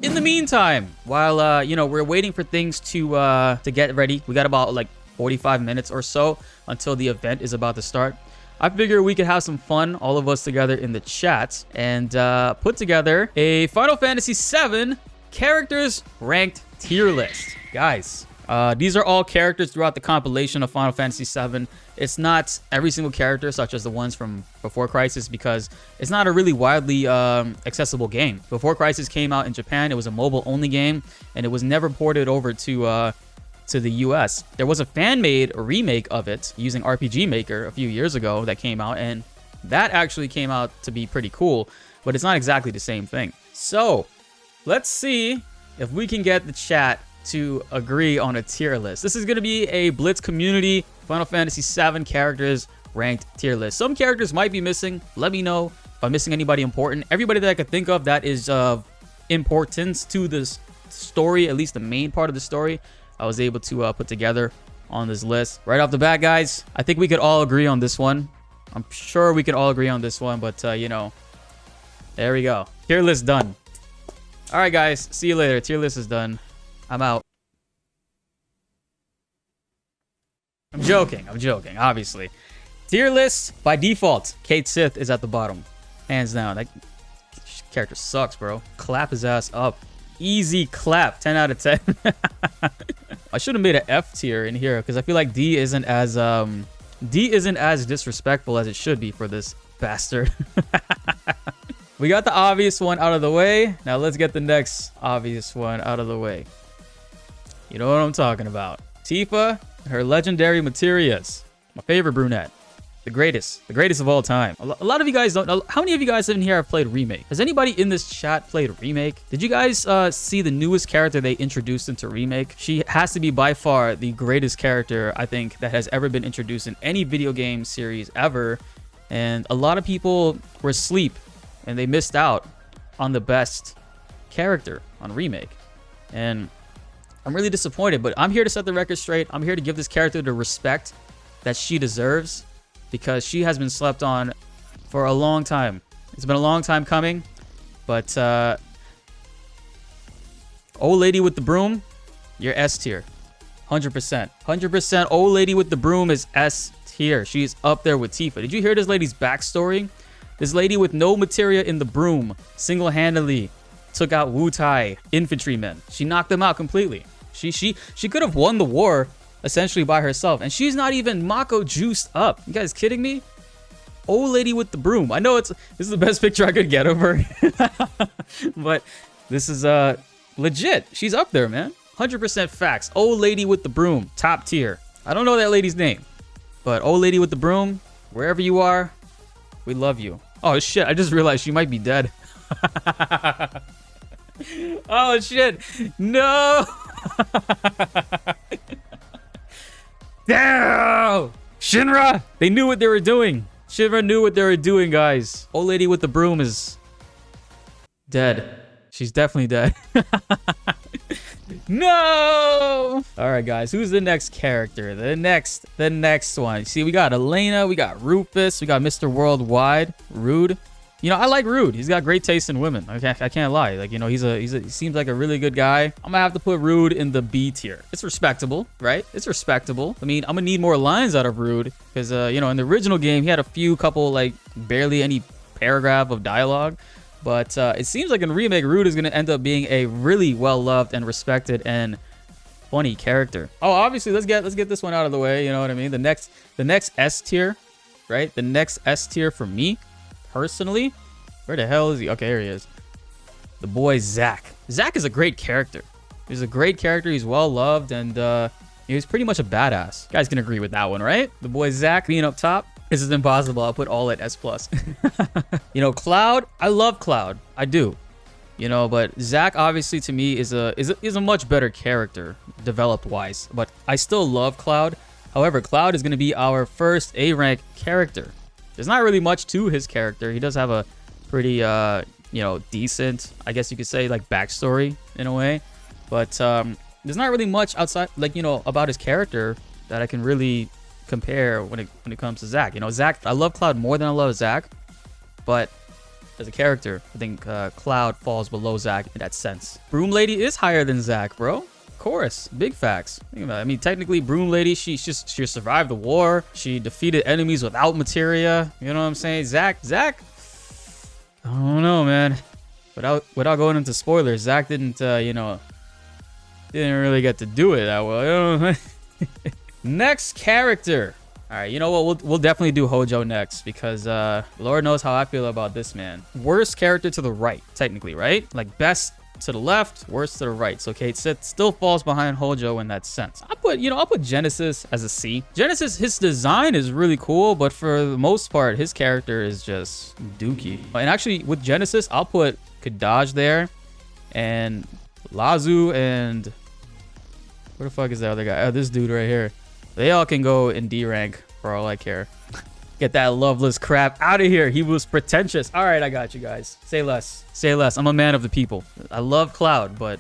In the meantime, while you know, we're waiting for things to get ready, we got about like 45 minutes or so until the event is about to start. I figure we could have some fun, all of us together in the chat, and put together a Final Fantasy VII characters ranked tier list. Guys, these are all characters throughout the compilation of Final Fantasy VII. It's not every single character, such as the ones from Before Crisis, because it's not a really widely accessible game. Before Crisis came out in Japan, it was a mobile-only game, and it was never ported over to the US. There was a fan-made remake of it using RPG Maker a few years ago that came out, and that actually came out to be pretty cool, but it's not exactly the same thing. So let's see if we can get the chat to agree on a tier list. This is going to be a BltzZ community Final Fantasy VII characters ranked tier list. Some characters might be missing. Let me know if I'm missing anybody important. Everybody that I could think of that is of importance to this story, at least the main part of the story, I was able to put together on this list. Right off the bat, guys, I think we could all agree on this one. I'm sure we could all agree on this one, but you know, there we go. Tier list done. All right, guys, see you later. Tier list is done. I'm out. I'm joking, obviously. Tier list, by default, Kate Sith is at the bottom. Hands down. That character sucks, bro. Clap his ass up. Easy clap. 10 out of 10. I should have made an F tier in here, because I feel like D isn't as disrespectful as it should be for this bastard. We got the obvious one out of the way. Now let's get the next obvious one out of the way. You know what I'm talking about. Tifa, her legendary materias. My favorite brunette. The greatest of all time. A lot of you guys don't know. How many of you guys in here have played Remake? Has anybody in this chat played Remake? Did you guys see the newest character they introduced into Remake? She has to be by far the greatest character, I think, that has ever been introduced in any video game series ever. And a lot of people were asleep and they missed out on the best character on Remake. And I'm really disappointed, but I'm here to set the record straight. I'm here to give this character the respect that she deserves, because she has been slept on for a long time. It's been a long time coming, but old lady with the broom, you're S tier. 100%. 100% old lady with the broom is S tier. She's up there with Tifa. Did you hear this lady's backstory? This lady with no materia in the broom single-handedly took out Wutai infantrymen. She knocked them out completely. She could have won the war essentially by herself, and she's not even Mako juiced up. You guys kidding me? Old lady with the broom. I know this is the best picture I could get of her, but this is legit. She's up there, man. 100% facts. Old lady with the broom, top tier. I don't know that lady's name, but old lady with the broom, wherever you are, we love you. Oh shit, I just realized she might be dead. Oh shit, no. Damn! Shinra! They knew what they were doing. Shinra knew what they were doing, guys. Old lady with the broom is dead. She's definitely dead. No! Alright, guys. Who's the next character? The next one. See, we got Elena. We got Rufus. We got Mr. Worldwide. Rude. You know, I like Rude. He's got great taste in women. I can't lie. Like, you know, he seems like a really good guy. I'm gonna have to put Rude in the B tier. It's respectable, right? It's respectable. I mean, I'm gonna need more lines out of Rude, because you know, in the original game, he had a couple, like, barely any paragraph of dialogue. But it seems like in Remake, Rude is gonna end up being a really well-loved and respected and funny character. Oh, obviously, let's get this one out of the way. You know what I mean? The next S tier, right? The next S tier for me, personally, where the hell is he? Okay, here he is. The boy Zack. Zack is a great character. He's a great character. He's well loved, and he's pretty much a badass. You guys can agree with that one, right? The boy Zack being up top. This is impossible. I'll put all at S+. You know, Cloud. I love Cloud. I do. You know, but Zack obviously to me is a much better character developed wise. But I still love Cloud. However, Cloud is going to be our first A rank character. There's not really much to his character. He does have a pretty, you know, decent, I guess you could say, like, backstory in a way. But there's not really much outside, like, you know, about his character that I can really compare when it comes to Zack. You know, Zack, I love Cloud more than I love Zack. But as a character, I think Cloud falls below Zack in that sense. Broom Lady is higher than Zack, bro. Of course, big facts. Think about it. I mean, technically, Broom Lady, she survived the war. She defeated enemies without materia. You know what I'm saying? Zack, I don't know, man. Without going into spoilers, Zack didn't, didn't really get to do it that well. Next character. All right, you know what? We'll definitely do Hojo next because Lord knows how I feel about this man. Worst character to the right, technically, right? Like best to the left, worst to the right. So Kate Sith still falls behind Hojo in that sense. I'll put Genesis as a C. Genesis, his design is really cool, but for the most part, his character is just dookie. And actually, with Genesis, I'll put Kadaj there, and Lazu, and where the fuck is the other guy? Oh, this dude right here. They all can go in D rank for all I care. Get that loveless crap out of here. He was pretentious. All right, I got you guys. Say less. Say less. I'm a man of the people. I love Cloud, but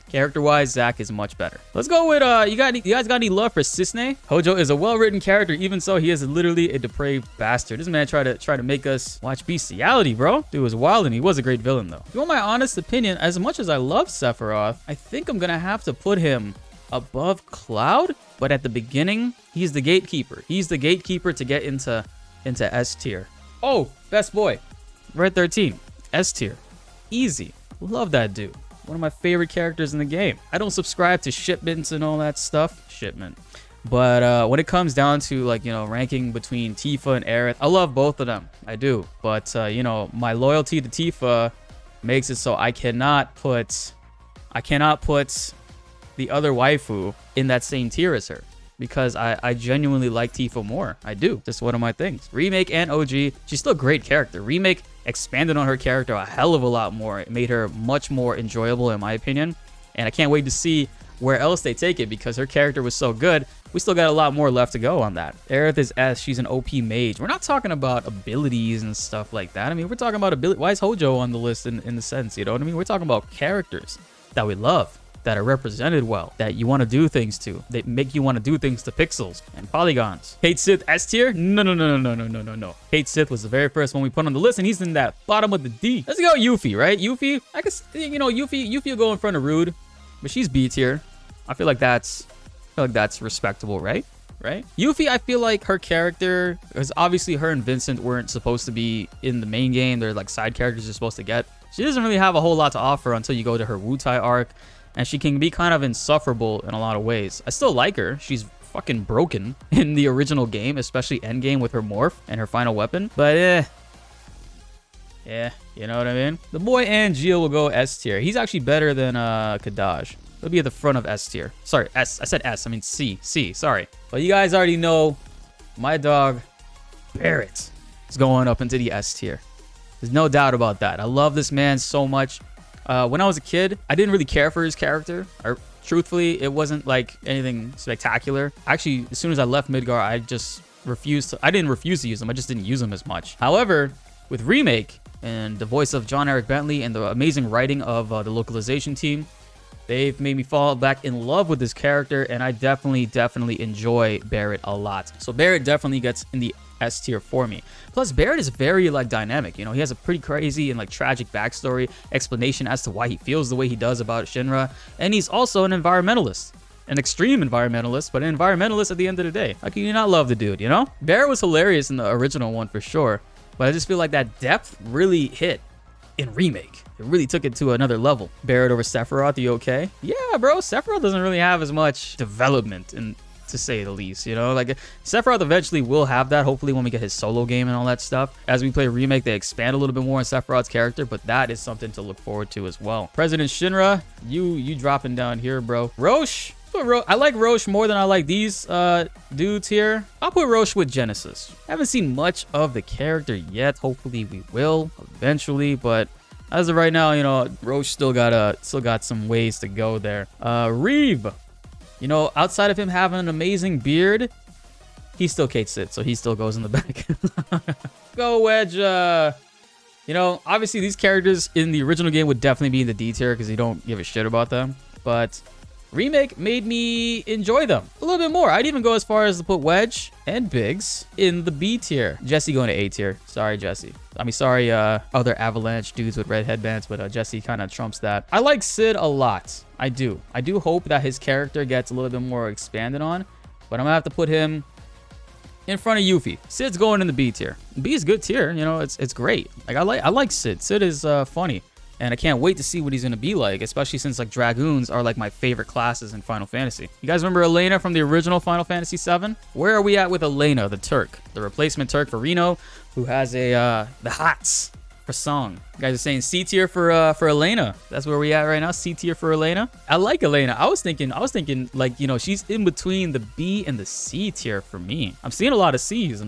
character-wise, Zack is much better. Let's go with you guys got any love for Cisne? Hojo is a well-written character. Even so, he is literally a depraved bastard. This man tried to make us watch bestiality, bro. Dude was wild, and he was a great villain though. If you want my honest opinion, as much as I love Sephiroth, I think I'm gonna have to put him above Cloud. But at the beginning, he's the gatekeeper. He's the gatekeeper to get into S tier. Oh, best boy. Red 13. S tier. Easy. Love that dude. One of my favorite characters in the game. I don't subscribe to shipments and all that stuff. Shipment. But when it comes down to ranking between Tifa and Aerith, I love both of them. I do. But my loyalty to Tifa makes it so I cannot put the other waifu in that same tier as her because I genuinely like Tifa more. I do. Just one of my things. Remake and OG, she's still a great character. Remake expanded on her character a hell of a lot more. It made her much more enjoyable in my opinion. And I can't wait to see where else they take it because her character was so good. We still got a lot more left to go on that. Aerith is S. She's an OP mage. We're not talking about abilities and stuff like that. I mean, we're talking about ability. Why is Hojo on the list in the sense? You know what I mean? We're talking about characters that we love, that are represented well, that you want to do things to. They make you want to do things to pixels and polygons. Kate Sith S tier? No. Kate Sith was the very first one we put on the list, and he's in that bottom of the D. Let's go Yuffie, right? Yuffie, I guess, Yuffie will go in front of Rude, but she's B tier. I feel like that's respectable, right? Yuffie, I feel like her character, because obviously her and Vincent weren't supposed to be in the main game. They're like side characters you're supposed to get. She doesn't really have a whole lot to offer until you go to her Wutai arc. And she can be kind of insufferable in a lot of ways. I still like her. She's fucking broken in the original game, especially endgame with her morph and her final weapon. But yeah, you know what I mean? The boy Angeal will go S tier. He's actually better than Kadaj. He'll be at the front of S tier. Sorry, S. I said S. I mean C. Sorry. But you guys already know my dog Barrett is going up into the S tier. There's no doubt about that. I love this man so much. When I was a kid, I didn't really care for his character. Truthfully, it wasn't like anything spectacular. Actually, as soon as I left Midgar, I didn't refuse to use him. I just didn't use him as much. However, with Remake and the voice of John Eric Bentley and the amazing writing of the localization team, they've made me fall back in love with this character, and I definitely enjoy Barrett a lot. So Barrett definitely gets in the S tier for me. Plus, Barrett is very dynamic. He has a pretty crazy and tragic backstory, explanation as to why he feels the way he does about Shinra, and he's also an environmentalist. An extreme environmentalist, but an environmentalist at the end of the day. How can you not love the dude, Barrett was hilarious in the original one for sure, but I just feel like that depth really hit in Remake. It really took it to another level. Barrett over Sephiroth, you okay? Yeah, bro, Sephiroth doesn't really have as much development to say the least, Sephiroth eventually will have that, hopefully when we get his solo game and all that stuff. As we play Remake, they expand a little bit more on Sephiroth's character, but that is something to look forward to as well. President Shinra, you dropping down here, bro. Roche, I like Roche more than I like these dudes here. I'll put Roche with Genesis. I haven't seen much of the character yet. Hopefully we will eventually, but as of right now, Roche still got some ways to go there. Reeve, outside of him having an amazing beard, he's still Kate Sith, so he still goes in the back. Go Wedge. Obviously these characters in the original game would definitely be in the D tier because you don't give a shit about them. But Remake made me enjoy them a little bit more. I'd even go as far as to put Wedge and Biggs in the B tier. Jesse going to A tier. Sorry, Jesse. I mean, sorry, other Avalanche dudes with red headbands, but Jesse kind of trumps that. I like Sid a lot. I do. I do hope that his character gets a little bit more expanded on, but I'm gonna have to put him in front of Yuffie. Sid's going in the B tier. B is good tier. You know, it's great. Like I like Sid. Sid is funny. And I can't wait to see what he's going to be like, especially since like Dragoons are like my favorite classes in Final Fantasy. You guys remember Elena from the original Final Fantasy 7? Where are we at with Elena, the Turk? The replacement Turk for Reno, who has the hots for Song. You guys are saying C tier for Elena. That's where we at right now. C tier for Elena. I like Elena. I was thinking like, you know, she's in between the B and the C tier for me. I'm seeing a lot of C's.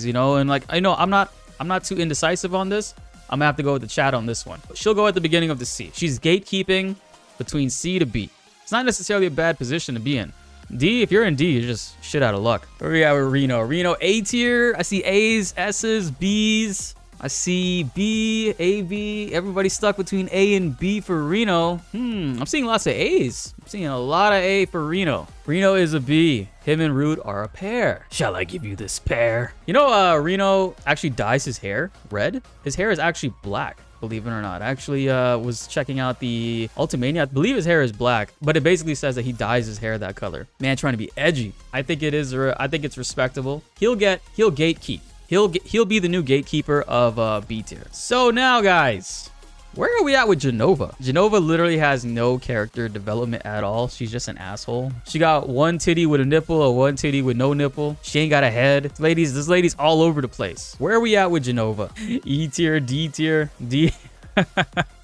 You know, and like I know I'm not too indecisive on this. I'm gonna have to go with the chat on this one. She'll go at the beginning of the C. She's gatekeeping between C to B. It's not necessarily a bad position to be in. D, if you're in D, you're just shit out of luck. Where we at with Reno? Reno A tier. I see A's, S's, B's. I see B, A, B. Everybody stuck between A and B for Reno. I'm seeing lots of A's. I'm seeing a lot of A for Reno. Reno is a B. Him and Rude are a pair. Shall I give you this pair? You know, Reno actually dyes his hair red. His hair is actually black, believe it or not. I actually was checking out the Ultimania. I believe his hair is black, but it basically says that he dyes his hair that color. Man, trying to be edgy. I think it is. I think it's respectable. He'll gatekeep. He'll be the new gatekeeper of B tier. So now, guys, where are we at with Genova? Genova literally has no character development at all. She's just an asshole. She got one titty with a nipple or one titty with no nipple. She ain't got a head. This lady's all over the place. Where are we at with Genova? E tier, D tier, D.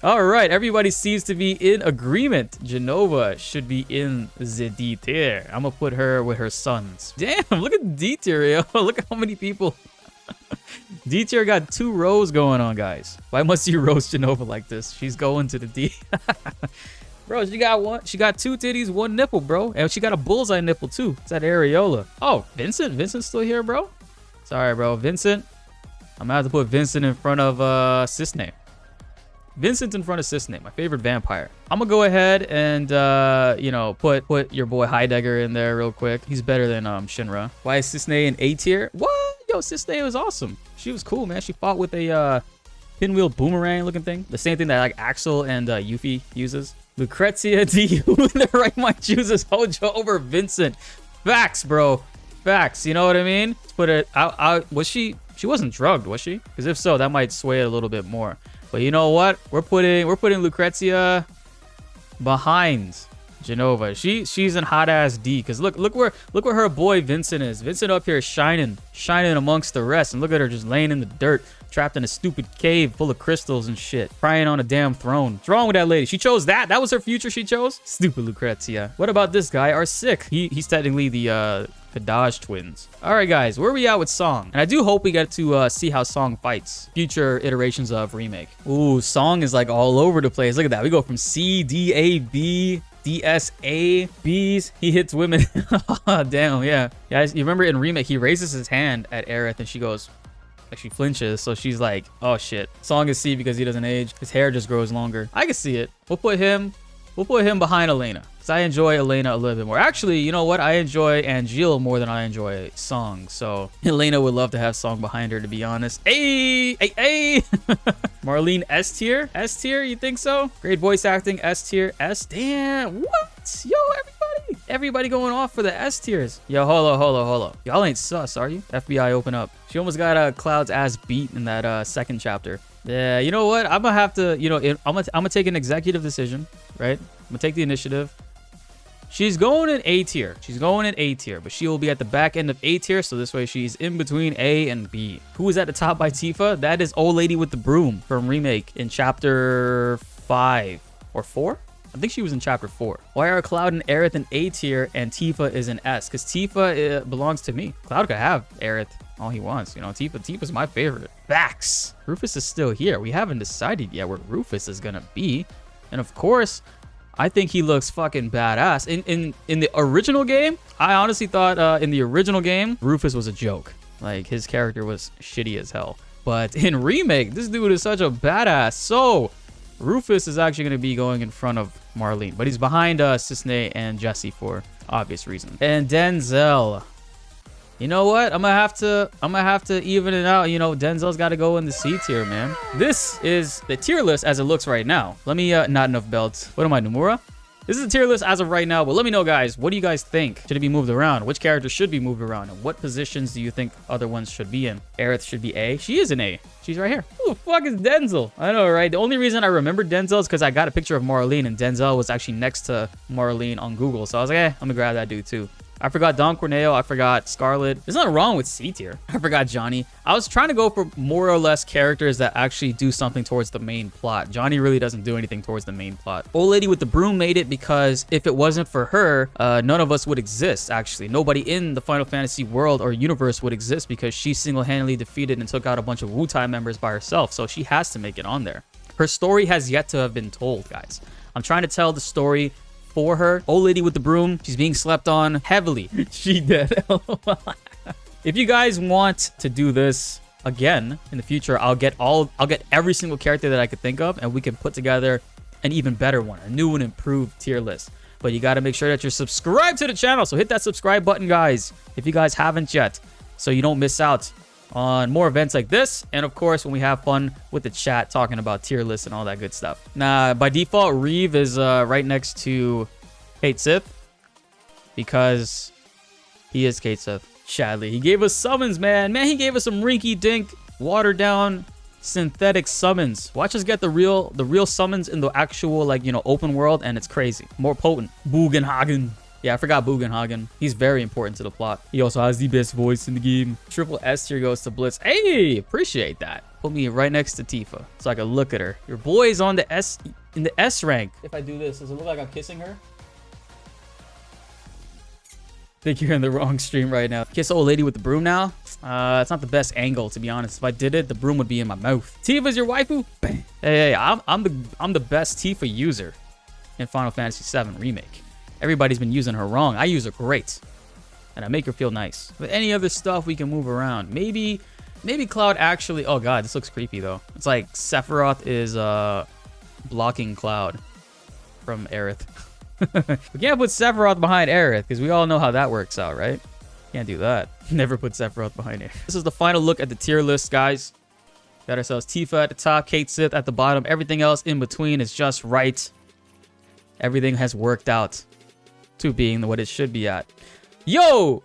All right, everybody seems to be in agreement. Genova should be in the D tier. I'm gonna put her with her sons. Damn, look at D tier, yo. Look at how many people. D tier got 2 rows going on, guys. Why must you roast Genova like this? She's going to the D. Bro, she got 2 titties, 1 nipple, bro. And she got a bullseye nipple too. It's that areola. Oh, Vincent? Vincent's still here, bro? Sorry, bro. Vincent. I'm gonna have to put Vincent in front of Cisne. Vincent's in front of Cisne, my favorite vampire. I'm gonna go ahead and you know, put your boy Heidegger in there real quick. He's better than Shinra. Why is Cisne in A tier? What? Yo, Cisne was awesome. She was cool, man. She fought with a pinwheel boomerang looking thing. The same thing that like Axel and Yuffie uses. Lucrezia, do you in the right mind chooses Hojo over Vincent? Facts, bro. Facts. You know what I mean? Let's put it out. Was she wasn't drugged, was she? Because if so, that might sway it a little bit more. But you know what? We're putting Lucrezia behind Genova. She's an hot ass D. Cause look where her boy Vincent is. Vincent up here shining amongst the rest, and look at her just laying in the dirt, trapped in a stupid cave full of crystals and shit, crying on a damn throne. What's wrong with that lady? She chose that. That was her future. She chose. Stupid Lucrezia. What about this guy? Arsic. He's technically the Kadaj twins. All right, guys, where are we at with Song? And I do hope we get to see how Song fights future iterations of Remake. Ooh, Song is like all over the place. Look at that. We go from C, D, A, B, D, S, A, B's. He hits women. Damn, yeah. Guys, you remember in Remake, he raises his hand at Aerith and she goes, like she flinches. So she's like, oh shit. Song is C because he doesn't age. His hair just grows longer. I can see it. We'll put him behind Elena. Because I enjoy Elena a little bit more. Actually, you know what? I enjoy Angel more than I enjoy Song. So Elena would love to have Song behind her, to be honest. Hey! Marlene S tier? S tier? You think so? Great voice acting. S tier. S? Damn. What? Yo, everybody going off for the S tiers. Yo, holo. Y'all ain't sus, are you? FBI, open up. She almost got Cloud's ass beat in that second chapter. Yeah, you know what? I'm gonna have to, you know, I'm gonna take an executive decision, right? I'm gonna take the initiative. She's going in A tier. But she will be at the back end of A tier, so this way she's in between A and B. Who is at the top by Tifa? That is old lady with the broom from Remake in chapter 5 or 4? I think she was in chapter 4. Why are Cloud and Aerith in A tier and Tifa is in S? Because Tifa belongs to me. Cloud could have Aerith all he wants. You know, Tifa's my favorite. Facts. Rufus is still here. We haven't decided yet where Rufus is gonna be. And of course, I think he looks fucking badass. In the original game, I honestly thought in the original game, Rufus was a joke. Like, his character was shitty as hell. But in Remake, this dude is such a badass. So, Rufus is actually going to be going in front of Marlene, but he's behind Cisne and Jesse for obvious reasons. And Denzel. You know what? I'm gonna have to even it out. You know, Denzel's got to go in the C tier, man. This is the tier list as it looks right now. Let me not enough belts. What am I, Nomura? This is the tier list as of right now, but let me know, guys, what do you guys think? Should it be moved around? Which characters should be moved around? And what positions do you think other ones should be in? Aerith should be A. She is an A. She's right here. Who the fuck is Denzel? I know, right? The only reason I remember Denzel is because I got a picture of Marlene, and Denzel was actually next to Marlene on Google. So I was like, I'm gonna grab that dude too. I forgot Don Corneo. I forgot Scarlet. There's nothing wrong with C tier. I forgot Johnny. I was trying to go for more or less characters that actually do something towards the main plot. Johnny really doesn't do anything towards the main plot. Old Lady with the Broom made it because if it wasn't for her, none of us would exist, actually. Nobody in the Final Fantasy world or universe would exist because she single-handedly defeated and took out a bunch of Wu-Tai members by herself. So she has to make it on there. Her story has yet to have been told, guys. I'm trying to tell the story for her. Old Lady with the Broom, she's being slept on heavily. She did. If you guys want to do this again in the future, I'll get every single character that I could think of, and we can put together an even better one, a new and improved tier list. But you got to make sure that you're subscribed to the channel. So hit that subscribe button, guys, if you guys haven't yet, so you don't miss out on more events like this, and of course when we have fun with the chat talking about tier lists and all that good stuff. Now, by default, Reeve is right next to Kate Sith because he is Kate Sith. Shadley, he gave us summons, man. He gave us some rinky-dink, watered-down, synthetic summons. Watch us get the real summons in the actual, like, you know, open world, and it's crazy. More potent. Bugenhagen. Yeah, I forgot Bugenhagen. He's very important to the plot. He also has the best voice in the game. Triple S tier goes to BltzZ. Hey, appreciate that. Put me right next to Tifa so I can look at her. Your boy's on the in the S rank. If I do this, does it look like I'm kissing her? I think you're in the wrong stream right now. Kiss Old Lady with the Broom now? It's not the best angle, to be honest. If I did it, the broom would be in my mouth. Tifa's your waifu? Bang. Hey, I'm the best Tifa user in Final Fantasy 7 Remake. Everybody's been using her wrong. I use her great, and I make her feel nice. But any other stuff we can move around. Maybe Cloud actually... Oh, God, this looks creepy, though. It's like Sephiroth is blocking Cloud from Aerith. We can't put Sephiroth behind Aerith, because we all know how that works out, right? Can't do that. Never put Sephiroth behind Aerith. This is the final look at the tier list, guys. Got ourselves Tifa at the top, Kate Sith at the bottom. Everything else in between is just right. Everything has worked out to being what it should be at. Yo,